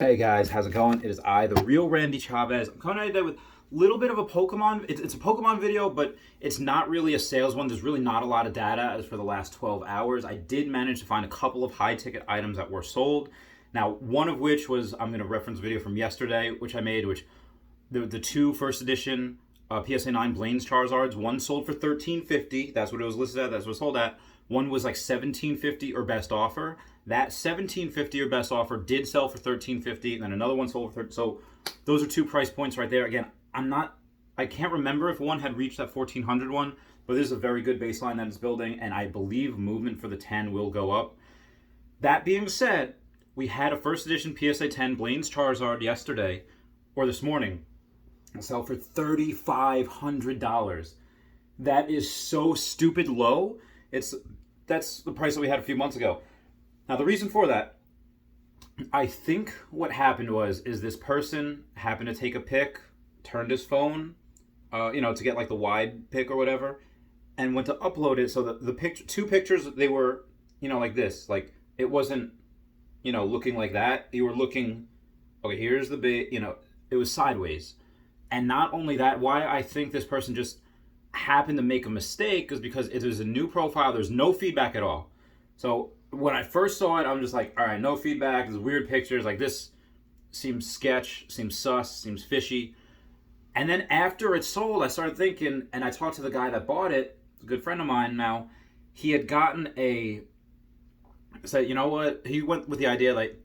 Hey guys, how's it going? It is I, the real Randy Chavez. I'm coming at you today with a little bit of a Pokemon. It's a Pokemon video, but it's not really a sales one. There's really not a lot of data as for the last 12 hours. I did manage to find a couple of high ticket items that were sold. Now, one of which was, I'm going to reference a video from yesterday, which I made, which the two first edition PSA 9 Blaine's Charizards. One sold for $13.50. That's what it was listed at. That's what it sold at. One was like $17.50 or best offer. That $17.50 or best offer did sell for $13.50, and then another one sold for $13. So those are two price points right there. Again, I can't remember if one had reached that 1400 one, but this is a very good baseline that it's building, and I believe movement for the 10 will go up. That being said, we had a first edition PSA 10 Blaine's Charizard yesterday, or this morning, sell for $3,500. That is so stupid low. That's the price that we had a few months ago. Now the reason for that, I think what happened is this person happened to take a pic, turned his phone, to get like the wide pic or whatever, and went to upload it. So the picture, two pictures, they were, like this. Like it wasn't, looking like that. You were looking. Okay, here's the big. It was sideways. And not only that, why I think this person just happened to make a mistake is because it is a new profile. There's no feedback at all. So when I first saw it, I'm just like, all right, no feedback. There's weird pictures. Like this seems sketch, seems sus, seems fishy. And then after it sold, I started thinking, and I talked to the guy that bought it, a good friend of mine now. He had gotten said, you know what? He went with the idea like,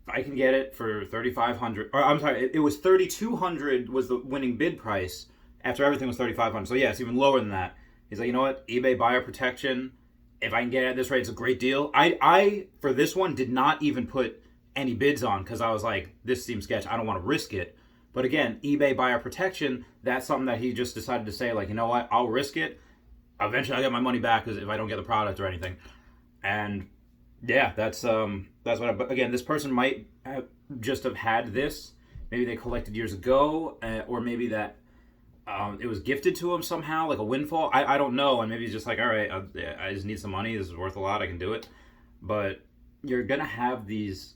I can get it for 3,500, or I'm sorry, it was 3,200 was the winning bid price after everything was 3,500. So yeah, it's even lower than that. He's like, you know what, eBay buyer protection. If I can get it at this rate, it's a great deal. I for this one did not even put any bids on because I was like, this seems sketch. I don't want to risk it. But again, eBay buyer protection. That's something that he just decided to say, like, you know what, I'll risk it. Eventually, I'll get my money back if I don't get the product or anything. And yeah, that's what. But again, this person might just have had this. Maybe they collected years ago, or maybe that it was gifted to him somehow, like a windfall. I don't know, and maybe he's just like, all right, I just need some money. This is worth a lot. I can do it. But you're gonna have these.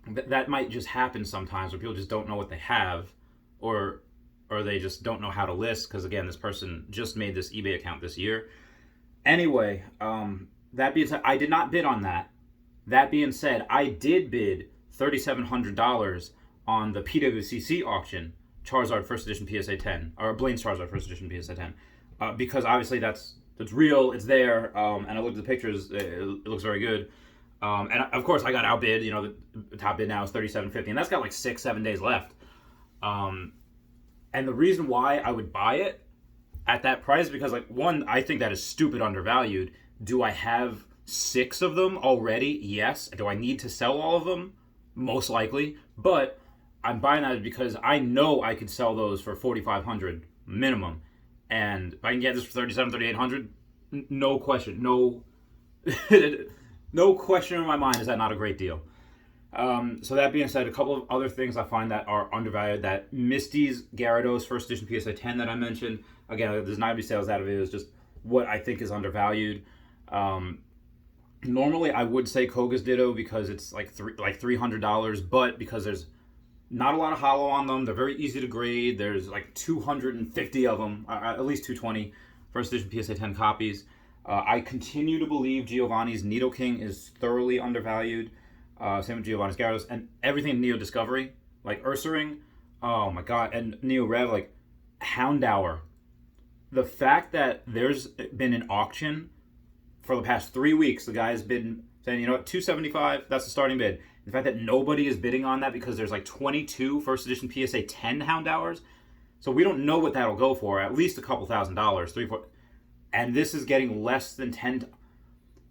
That might just happen sometimes where people just don't know what they have, or they just don't know how to list. Because again, this person just made this eBay account this year. Anyway, that being said, I did not bid on that. That being said, I did bid $3,700 on the PWCC auction, Charizard First Edition PSA 10, or Blaine's Charizard First Edition PSA 10, because obviously that's real, it's there, and I looked at the pictures, it looks very good. And of course, I got outbid. The top bid now is $3,750, and that's got like 6-7 days left. And the reason why I would buy it at that price, because like one, I think that is stupid undervalued. Do I have 6 of them already? Yes. Do I need to sell all of them? Most likely. But I'm buying that because I know I could sell those for $4,500 minimum. And if I can get this for $3,700, $3,800, no question. No, no question in my mind is that not a great deal. So that being said, a couple of other things I find that are undervalued. That Misty's Gyarados First Edition PSA 10 that I mentioned. Again, there's not any sales out of it. It's just what I think is undervalued. Normally, I would say Koga's Ditto because it's like $300, but because there's not a lot of hollow on them, they're very easy to grade. There's like 250 of them, at least 220 First Edition PSA 10 copies. I continue to believe Giovanni's Nidoking is thoroughly undervalued. Same with Giovanni's Gyarados and everything in Neo Discovery, like Ursaring, oh my god, and Neo Rev, like Houndour. The fact that there's been an auction for the past 3 weeks, the guy has been saying, you know what, $275, that's the starting bid. The fact that nobody is bidding on that because there's like 22 First Edition PSA 10 Houndours, so we don't know what that'll go for. At least a couple $1,000s, 3-4, and this is getting less than 10.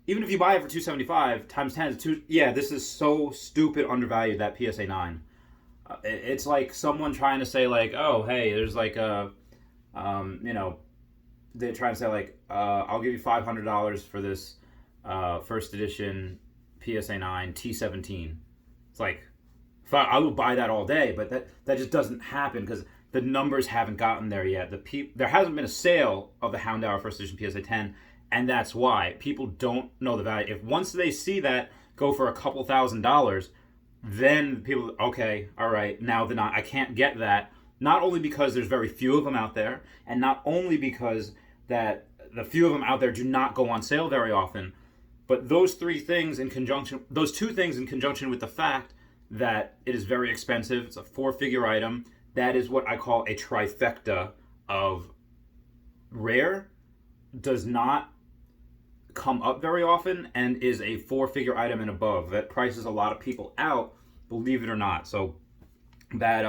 Even if you buy it for $275 times 10 is 2. Yeah, this is so stupid undervalued, that PSA 9. It's like someone trying to say like, oh hey, there's like a, they're trying to say like, I'll give you $500 for this first edition PSA 9 T17. It's like, I will buy that all day, but that just doesn't happen because the numbers haven't gotten there yet. There hasn't been a sale of the Houndour First Edition PSA 10, and that's why people don't know the value. If once they see that go for a couple $1,000s, then people, okay, all right, now then I can't get that. Not only because there's very few of them out there, and not only because that the few of them out there do not go on sale very often, but those two things in conjunction with the fact that it is very expensive, it's a four-figure item, that is what I call a trifecta of rare, does not come up very often, and is a four-figure item and above. That prices a lot of people out, believe it or not. So that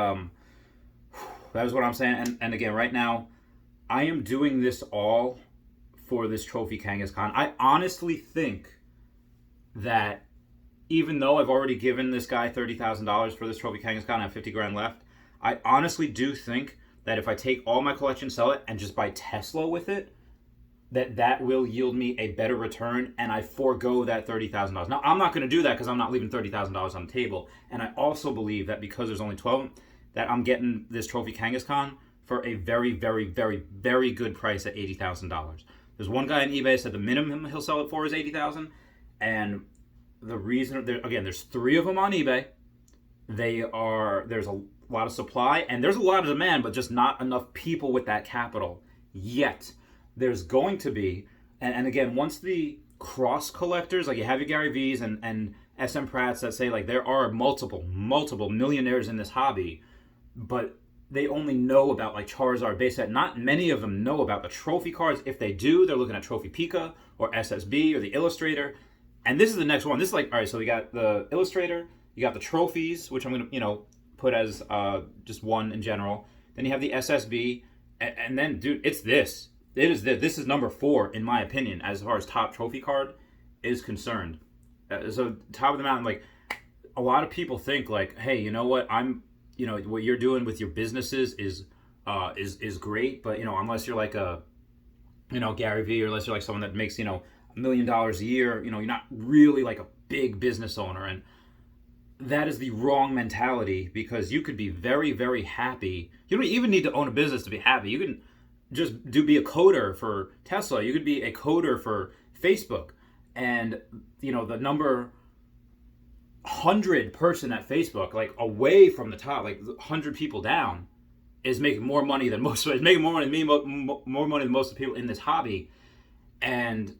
that is what I'm saying. And again, right now, I am doing this all for this trophy Kangaskhan. I honestly think that even though I've already given this guy $30,000 for this trophy Kangaskhan, I have 50 grand left. I honestly do think that if I take all my collection, sell it, and just buy Tesla with it, that will yield me a better return, and I forego that $30,000. Now, I'm not going to do that because I'm not leaving $30,000 on the table. And I also believe that because there's only 12, that I'm getting this trophy Kangaskhan for a very, very, very, very good price at $80,000. There's one guy on eBay said the minimum he'll sell it for is $80,000, and the reason, again, there's 3 of them on eBay. There's a lot of supply and there's a lot of demand, but just not enough people with that capital yet. There's going to be, and again, once the cross collectors, like you have your Gary V's and SM Pratts that say like there are multiple millionaires in this hobby, but they only know about like Charizard base set. Not many of them know about the trophy cards. If they do, they're looking at Trophy Pika or SSB or the Illustrator. And this is the next one. This is like, all right, so we got the Illustrator, you got the trophies, which I'm going to, put as just one in general. Then you have the SSB, and then, dude, it's this. It is this. This is number 4, in my opinion, as far as top trophy card is concerned. So top of the mountain, like, a lot of people think, like, hey, you know what? What you're doing with your businesses is great, but, unless you're like a, Gary Vee, or unless you're like someone that makes, $1 million a year, you're not really like a big business owner. And that is the wrong mentality, because you could be very, very happy. You don't even need to own a business to be happy. You can just be a coder for Tesla. You could be a coder for Facebook. And, the number 100 person at Facebook, like away from the top, like 100 people down, is making more money than most. Is making more money than me, more money than most of the people in this hobby. And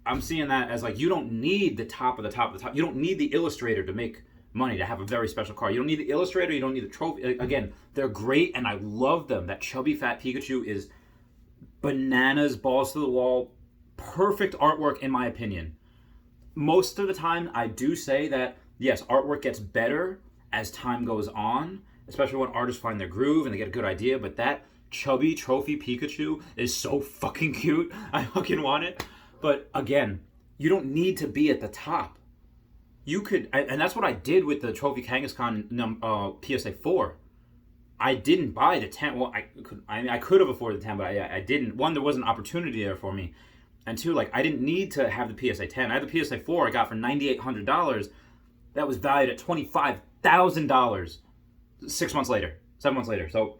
I'm seeing that as like, you don't need the top of the top of the top. You don't need the Illustrator to make money, to have a very special card. You don't need the Illustrator, you don't need the trophy. Again, they're great and I love them. That chubby fat Pikachu is bananas, balls to the wall, perfect artwork in my opinion. Most of the time I do say that yes, artwork gets better as time goes on, especially when artists find their groove and they get a good idea, but that chubby trophy Pikachu is so fucking cute. I fucking want it. But again, you don't need to be at the top. You could, and that's what I did with the Trophy Kangaskhan PSA 4. I didn't buy the 10. Well, I could have afforded the 10, but I didn't. One, there wasn't an opportunity there for me. And two, like, I didn't need to have the PSA 10. I had the PSA 4 I got for $9,800. That was valued at $25,000 7 months later. So,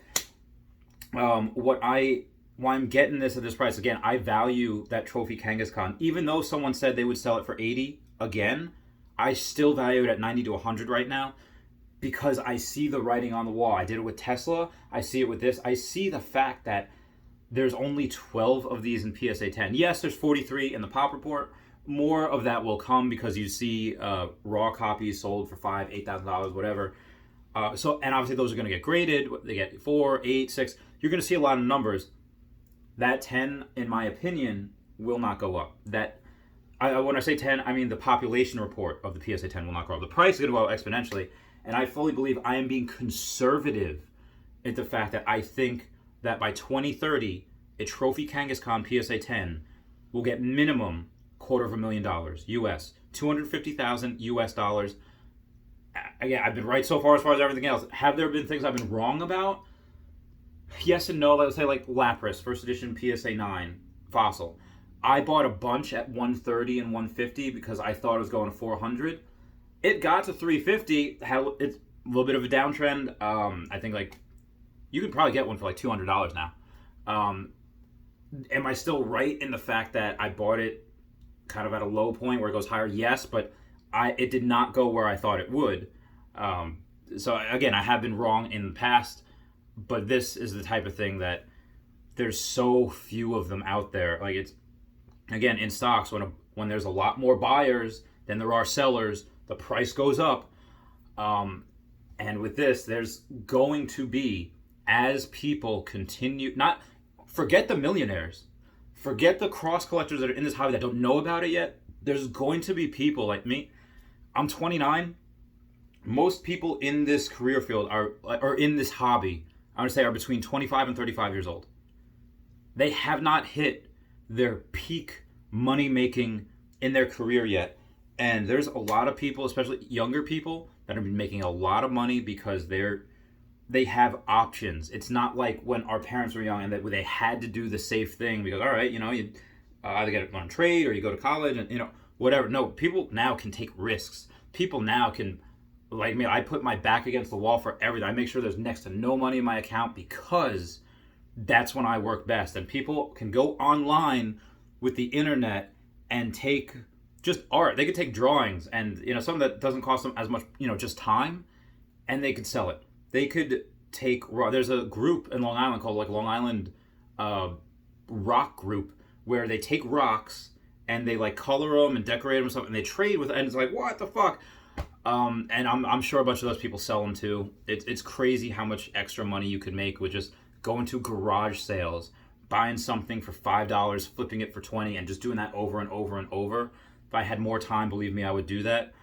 why I'm getting this at this price, again, I value that Trophy Kangaskhan. Even though someone said they would sell it for 80 again, I still value it at 90 to 100 right now, because I see the writing on the wall. I did it with Tesla. I see it with this. I see the fact that there's only 12 of these in PSA 10. Yes, there's 43 in the Pop Report. More of that will come because you see raw copies sold for $5,000, $8,000, whatever. And obviously those are going to get graded. They get 4, 8, 6. You're going to see a lot of numbers. That 10, in my opinion, will not go up. When I say 10, I mean the population report of the PSA 10 will not go up. The price is going to go up exponentially, and I fully believe I am being conservative at the fact that I think that by 2030, a Trophy Kangaskhan PSA 10 will get minimum $250,000 US, $250,000 US dollars. Again, I've been right so far as everything else. Have there been things I've been wrong about? Yes and no. Let's say like Lapras, first edition PSA 9 fossil. I bought a bunch at 130 and 150 because I thought it was going to 400. It got to 350. It's a little bit of a downtrend. I think like you could probably get one for like $200 now. Am I still right in the fact that I bought it kind of at a low point where it goes higher? Yes, but it did not go where I thought it would. So again, I have been wrong in the past, but this is the type of thing that there's so few of them out there. Like, it's, again, in stocks, when there's a lot more buyers than there are sellers, the price goes up. And with this, there's going to be, as people continue, not forget the millionaires, forget the cross collectors that are in this hobby that don't know about it yet. There's going to be people like me. I'm 29. Most people in this career field or in this hobby, I would say, are between 25 and 35 years old. They have not hit their peak money making in their career yet. And there's a lot of people, especially younger people, that have been making a lot of money because they have options. It's not like when our parents were young and that they had to do the safe thing because, all right, you either get to learn trade or you go to college and whatever. No, people now can take risks. People now can, like me, I put my back against the wall for everything. I make sure there's next to no money in my account because that's when I work best. And people can go online with the internet and take just art. They could take drawings and something that doesn't cost them as much, just time, and they could sell it. They could take there's a group in Long Island called like Long Island Rock Group where they take rocks and they like color them and decorate them and stuff, and they trade with it, and it's like, what the fuck. And I'm sure a bunch of those people sell them too. It's crazy how much extra money you could make with just going to garage sales, buying something for $5, flipping it for 20, and just doing that over and over and over. If I had more time, believe me, I would do that.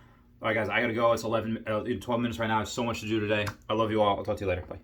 All right, guys, I gotta go. It's 12 minutes right now. I have so much to do today. I love you all. I'll talk to you later. Bye.